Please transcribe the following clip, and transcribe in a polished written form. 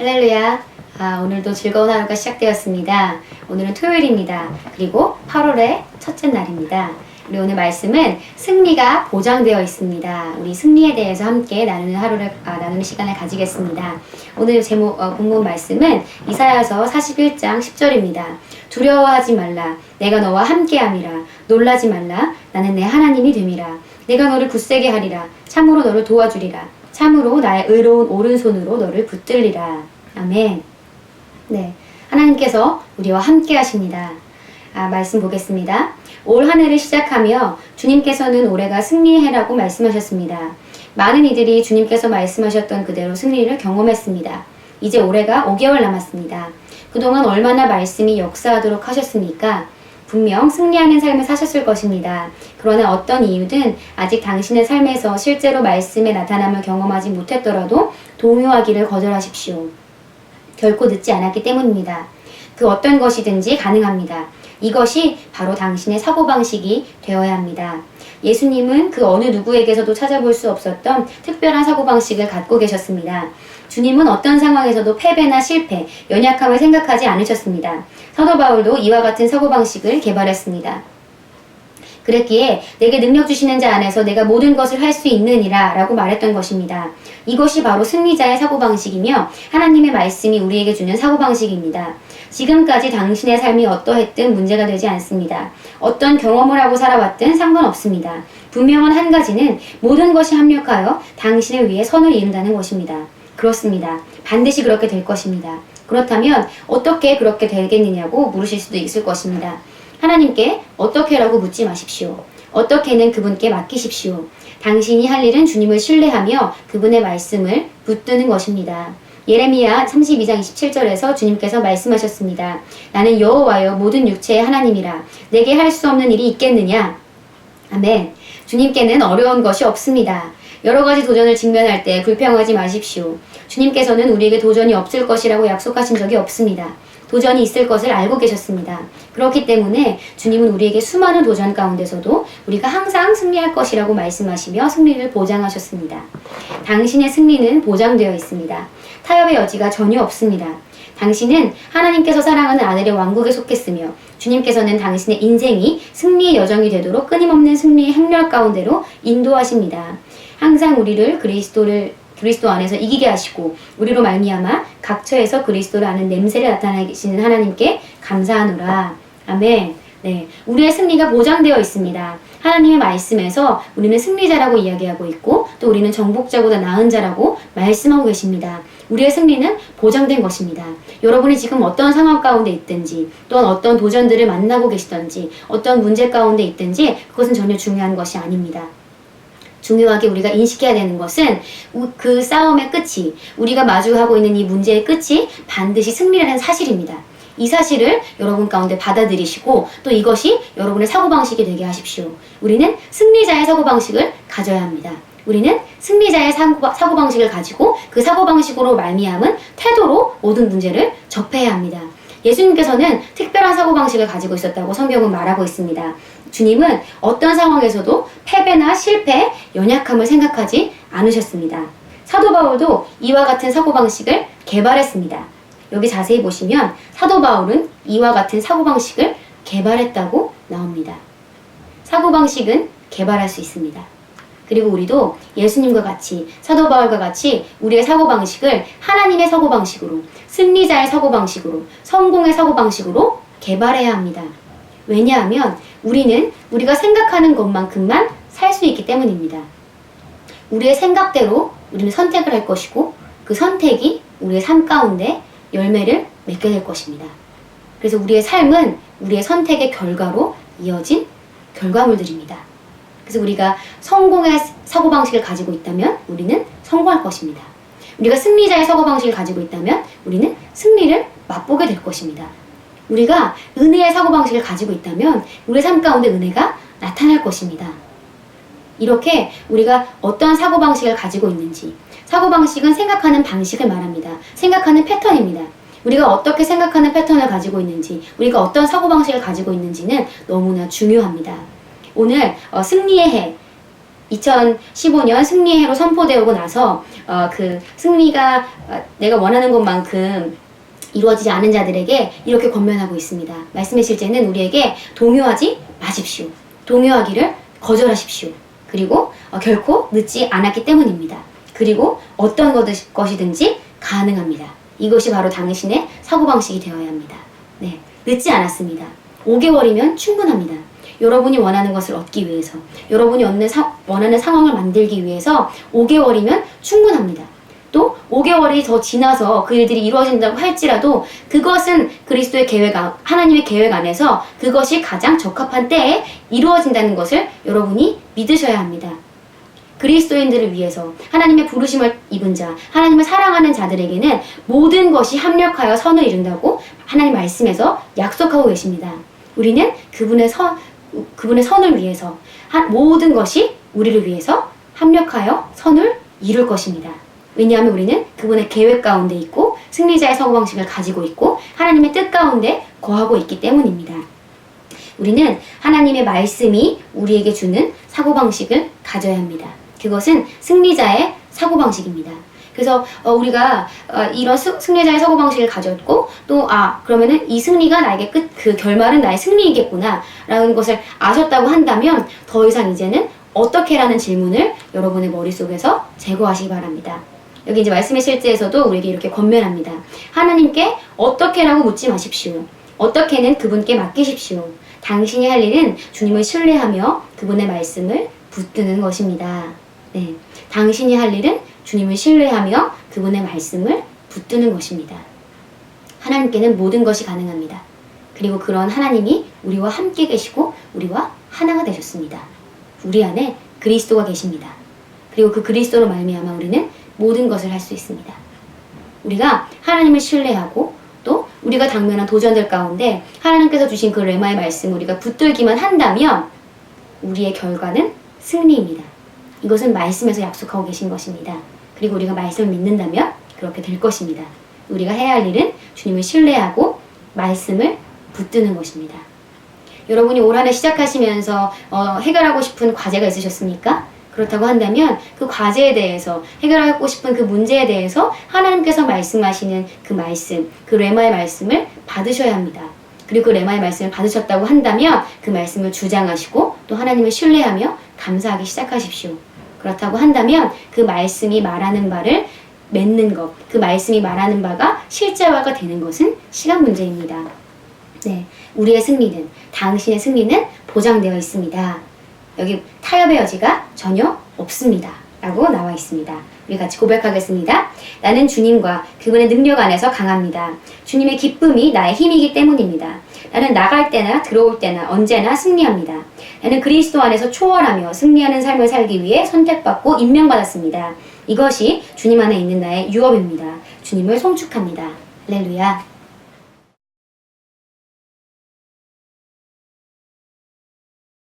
할렐루야. 오늘도 즐거운 하루가 시작되었습니다. 오늘은 토요일입니다. 그리고 8월의 첫째 날입니다. 우리 오늘 말씀은 승리가 보장되어 있습니다. 우리 승리에 대해서 함께 나누는 시간을 가지겠습니다. 오늘 본문 말씀은 이사야서 41장 10절입니다. 두려워하지 말라. 내가 너와 함께함이라. 놀라지 말라. 나는 내 하나님이 됨이라. 내가 너를 굳세게 하리라. 참으로 너를 도와주리라. 참으로 나의 의로운 오른손으로 너를 붙들리라. 아멘. 네, 하나님께서 우리와 함께 하십니다. 말씀 보겠습니다. 올 한 해를 시작하며 주님께서는 올해가 승리의 해라고 말씀하셨습니다. 많은 이들이 주님께서 말씀하셨던 그대로 승리를 경험했습니다. 이제 올해가 5개월 남았습니다. 그동안 얼마나 말씀이 역사하도록 하셨습니까? 분명 승리하는 삶을 사셨을 것입니다. 그러나 어떤 이유든 아직 당신의 삶에서 실제로 말씀의 나타남을 경험하지 못했더라도 동요하기를 거절하십시오. 결코 늦지 않았기 때문입니다. 그 어떤 것이든지 가능합니다. 이것이 바로 당신의 사고방식이 되어야 합니다. 예수님은 그 어느 누구에게서도 찾아볼 수 없었던 특별한 사고방식을 갖고 계셨습니다. 주님은 어떤 상황에서도 패배나 실패, 연약함을 생각하지 않으셨습니다. 사도 바울도 이와 같은 사고방식을 개발했습니다. 그랬기에 내게 능력 주시는 자 안에서 내가 모든 것을 할 수 있느니라 라고 말했던 것입니다. 이것이 바로 승리자의 사고방식이며 하나님의 말씀이 우리에게 주는 사고방식입니다. 지금까지 당신의 삶이 어떠했든 문제가 되지 않습니다. 어떤 경험을 하고 살아왔든 상관없습니다. 분명한 한 가지는 모든 것이 합력하여 당신을 위해 선을 이룬다는 것입니다. 그렇습니다. 반드시 그렇게 될 것입니다. 그렇다면 어떻게 그렇게 되겠느냐고 물으실 수도 있을 것입니다. 하나님께 어떻게라고 묻지 마십시오. 어떻게는 그분께 맡기십시오. 당신이 할 일은 주님을 신뢰하며 그분의 말씀을 붙드는 것입니다. 예레미야 32장 27절에서 주님께서 말씀하셨습니다. 나는 여호와여 모든 육체의 하나님이라. 내게 할 수 없는 일이 있겠느냐? 아멘. 주님께는 어려운 것이 없습니다. 여러 가지 도전을 직면할 때 불평하지 마십시오. 주님께서는 우리에게 도전이 없을 것이라고 약속하신 적이 없습니다. 도전이 있을 것을 알고 계셨습니다. 그렇기 때문에 주님은 우리에게 수많은 도전 가운데서도 우리가 항상 승리할 것이라고 말씀하시며 승리를 보장하셨습니다. 당신의 승리는 보장되어 있습니다. 타협의 여지가 전혀 없습니다. 당신은 하나님께서 사랑하는 아들의 왕국에 속했으며 주님께서는 당신의 인생이 승리의 여정이 되도록 끊임없는 승리의 행렬 가운데로 인도하십니다. 항상 우리를 그리스도 안에서 이기게 하시고 우리로 말미암아 각처에서 그리스도를 아는 냄새를 나타내시는 하나님께 감사하노라. 아멘. 네, 우리의 승리가 보장되어 있습니다. 하나님의 말씀에서 우리는 승리자라고 이야기하고 있고 또 우리는 정복자보다 나은 자라고 말씀하고 계십니다. 우리의 승리는 보장된 것입니다. 여러분이 지금 어떤 상황 가운데 있든지 또한 어떤 도전들을 만나고 계시든지 어떤 문제 가운데 있든지 그것은 전혀 중요한 것이 아닙니다. 중요하게 우리가 인식해야 되는 것은 그 싸움의 끝이, 우리가 마주하고 있는 이 문제의 끝이 반드시 승리라는 사실입니다. 이 사실을 여러분 가운데 받아들이시고 또 이것이 여러분의 사고방식이 되게 하십시오. 우리는 승리자의 사고방식을 가져야 합니다. 우리는 승리자의 사고방식을 가지고 그 사고방식으로 말미암은 태도로 모든 문제를 접해야 합니다. 예수님께서는 특별한 사고방식을 가지고 있었다고 성경은 말하고 있습니다. 주님은 어떤 상황에서도 패배나 실패, 연약함을 생각하지 않으셨습니다. 사도 바울도 이와 같은 사고방식을 개발했습니다. 여기 자세히 보시면 사도 바울은 이와 같은 사고방식을 개발했다고 나옵니다. 사고방식은 개발할 수 있습니다. 그리고 우리도 예수님과 같이 사도 바울과 같이 우리의 사고방식을 하나님의 사고방식으로, 승리자의 사고방식으로, 성공의 사고방식으로 개발해야 합니다. 왜냐하면 우리는 우리가 생각하는 것만큼만 살 수 있기 때문입니다. 우리의 생각대로 우리는 선택을 할 것이고 그 선택이 우리의 삶 가운데 열매를 맺게 될 것입니다. 그래서 우리의 삶은 우리의 선택의 결과로 이어진 결과물들입니다. 그래서 우리가 성공의 사고방식을 가지고 있다면 우리는 성공할 것입니다. 우리가 승리자의 사고방식을 가지고 있다면 우리는 승리를 맛보게 될 것입니다. 우리가 은혜의 사고방식을 가지고 있다면 우리의 삶 가운데 은혜가 나타날 것입니다. 이렇게 우리가 어떤 사고방식을 가지고 있는지, 사고방식은 생각하는 방식을 말합니다. 생각하는 패턴입니다. 우리가 어떻게 생각하는 패턴을 가지고 있는지, 우리가 어떤 사고방식을 가지고 있는지는 너무나 중요합니다. 오늘 승리의 해, 2015년 승리의 해로 선포되고 나서 그 승리가 내가 원하는 것만큼 이루어지지 않은 자들에게 이렇게 권면하고 있습니다. 말씀의 실제는 우리에게 동요하지 마십시오. 동요하기를 거절하십시오. 그리고 결코 늦지 않았기 때문입니다. 그리고 어떤 것이든지 가능합니다. 이것이 바로 당신의 사고방식이 되어야 합니다. 네, 늦지 않았습니다. 5개월이면 충분합니다. 여러분이 원하는 것을 얻기 위해서, 여러분이 원하는 상황을 만들기 위해서 5개월이면 충분합니다. 또 5개월이 더 지나서 그 일들이 이루어진다고 할지라도 그것은 그리스도의 계획, 하나님의 계획 안에서 그것이 가장 적합한 때에 이루어진다는 것을 여러분이 믿으셔야 합니다. 그리스도인들을 위해서 하나님의 부르심을 입은 자, 하나님을 사랑하는 자들에게는 모든 것이 합력하여 선을 이룬다고 하나님 말씀에서 약속하고 계십니다. 우리는 그분의 선을 위해서 모든 것이 우리를 위해서 합력하여 선을 이룰 것입니다. 왜냐하면 우리는 그분의 계획 가운데 있고 승리자의 사고방식을 가지고 있고 하나님의 뜻 가운데 거하고 있기 때문입니다. 우리는 하나님의 말씀이 우리에게 주는 사고방식을 가져야 합니다. 그것은 승리자의 사고방식입니다. 그래서 우리가 이런 승리자의 사고방식을 가졌고 또 그러면은 이 승리가 나에게 그 결말은 나의 승리이겠구나 라는 것을 아셨다고 한다면 더 이상 이제는 어떻게라는 질문을 여러분의 머릿속에서 제거하시기 바랍니다. 여기 이제 말씀의 실제에서도 우리에게 이렇게 권면합니다. 하나님께 어떻게라고 묻지 마십시오. 어떻게는 그분께 맡기십시오. 당신이 할 일은 주님을 신뢰하며 그분의 말씀을 붙드는 것입니다. 네, 당신이 할 일은 주님을 신뢰하며 그분의 말씀을 붙드는 것입니다. 하나님께는 모든 것이 가능합니다. 그리고 그런 하나님이 우리와 함께 계시고 우리와 하나가 되셨습니다. 우리 안에 그리스도가 계십니다. 그리고 그 그리스도로 말미암아 우리는 모든 것을 할 수 있습니다. 우리가 하나님을 신뢰하고 또 우리가 당면한 도전들 가운데 하나님께서 주신 그 레마의 말씀 우리가 붙들기만 한다면 우리의 결과는 승리입니다. 이것은 말씀에서 약속하고 계신 것입니다. 그리고 우리가 말씀을 믿는다면 그렇게 될 것입니다. 우리가 해야 할 일은 주님을 신뢰하고 말씀을 붙드는 것입니다. 여러분이 올 한 해 시작하시면서 해결하고 싶은 과제가 있으셨습니까? 그렇다고 한다면 그 과제에 대해서 해결하고 싶은 그 문제에 대해서 하나님께서 말씀하시는 그 말씀, 그 레마의 말씀을 받으셔야 합니다. 그리고 그 레마의 말씀을 받으셨다고 한다면 그 말씀을 주장하시고 또 하나님을 신뢰하며 감사하기 시작하십시오. 그렇다고 한다면 그 말씀이 말하는 바를 맺는 것, 그 말씀이 말하는 바가 실제화가 되는 것은 시간 문제입니다. 네, 우리의 승리는, 당신의 승리는 보장되어 있습니다. 여기 타협의 여지가 전혀 없습니다. 라고 나와 있습니다. 우리 같이 고백하겠습니다. 나는 주님과 그분의 능력 안에서 강합니다. 주님의 기쁨이 나의 힘이기 때문입니다. 나는 나갈 때나 들어올 때나 언제나 승리합니다. 나는 그리스도 안에서 초월하며 승리하는 삶을 살기 위해 선택받고 임명받았습니다. 이것이 주님 안에 있는 나의 유업입니다. 주님을 송축합니다. 할렐루야.